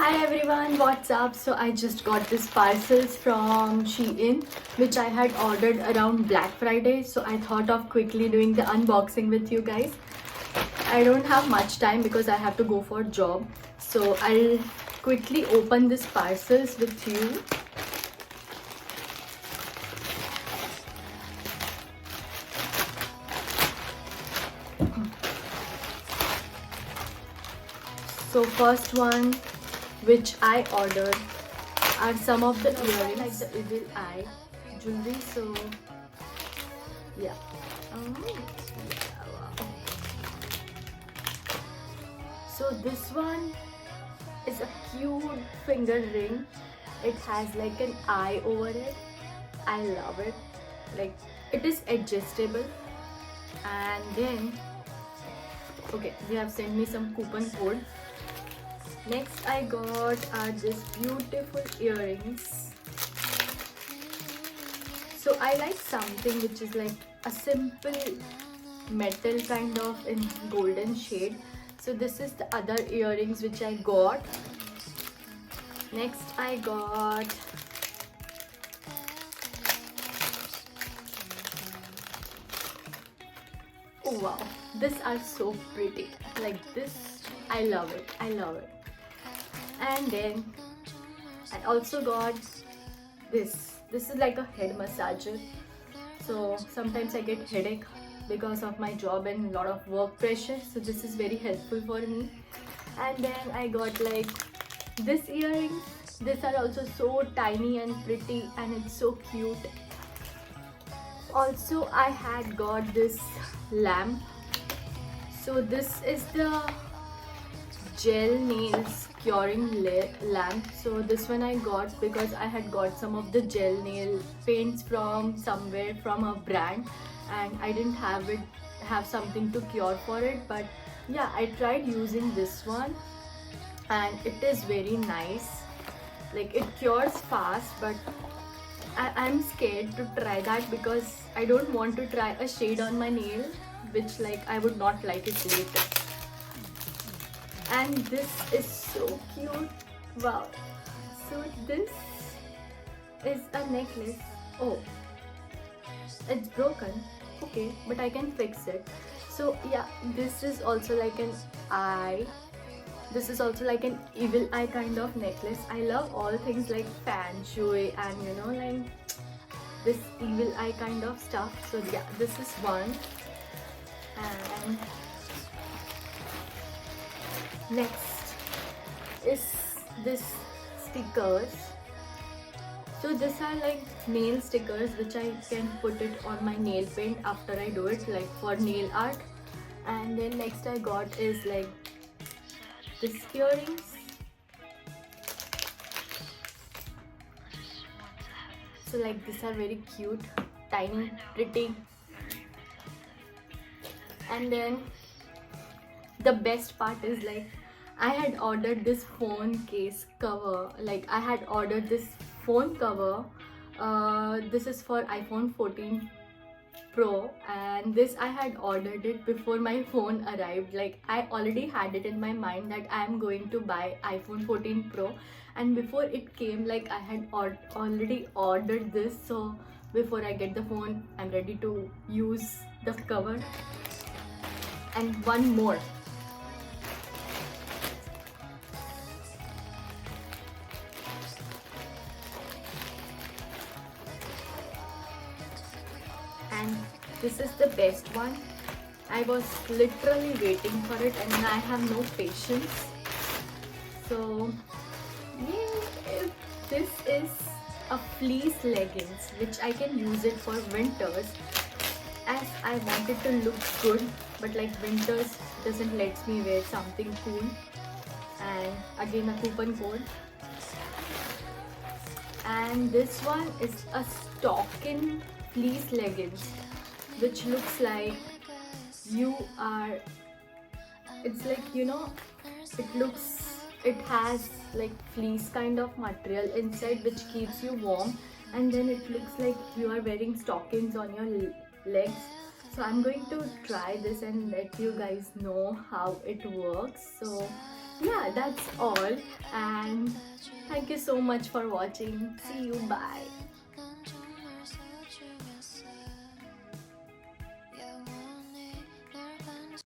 Hi everyone, what's up? So I just got this parcels from SHEIN which I had ordered around Black Friday. So I thought of quickly doing the unboxing with you guys. I don't have much time because I have to go for a job. So I'll quickly open this parcels with you. So first one which I ordered are some of the earrings, like the evil eye jewelry. So yeah. Wow. So this one is a cute finger ring. It has like an eye over it. I love it. Like it is adjustable. And then okay, they have sent me some coupon code. Next I got are these beautiful earrings. So I like something which is like a simple metal kind of in golden shade. So this is the other earrings which I got. Next I got oh wow, these are so pretty. Like this, I love it. I love it. And then I also got this. This is like a head massager. So sometimes I get headache because of my job and a lot of work pressure. So this is very helpful for me. And then I got like this earrings. These are also so tiny and pretty and it's so cute. Also I had got this lamp. So this is the gel nails curing lamp. So this one I got because I had got some of the gel nail paints from somewhere from a brand and I didn't have something to cure for it. But yeah, I tried using this one and it is very nice. Like it cures fast, but I'm scared to try that because I don't want to try a shade on my nail which like I would not like it later. And this is so cute. Wow. So this is a necklace. Oh, it's broken. Okay, but I can fix it. So yeah, this is also like an eye. This is also like an evil eye kind of necklace. I love all things like feng shui and you know like this evil eye kind of stuff. So yeah, this is one. And next is this stickers. So these are like nail stickers which I can put it on my nail paint after I do it, like for nail art. And then next I got is like this earrings. So like these are very cute, tiny, pretty. And then the best part is like I had ordered this phone case cover. Like I had ordered this phone cover. This is for iPhone 14 Pro and this I had ordered it before my phone arrived. Like I already had it in my mind that I am going to buy iPhone 14 Pro, and before it came like I had already ordered this. So before I get the phone, I'm ready to use the cover. And one more. And this is the best one. I was literally waiting for it and I have no patience. So yeah, this is a fleece leggings which I can use it for winters as I wanted to look good, but like winters doesn't let me wear something cool. And again a coupon code. And this one is a stocking fleece leggings which looks like you are, it's like you know, it has like fleece kind of material inside which keeps you warm, and then it looks like you are wearing stockings on your legs. So I'm going to try this and let you guys know how it works. So yeah, that's all, and thank you so much for watching. See you, bye.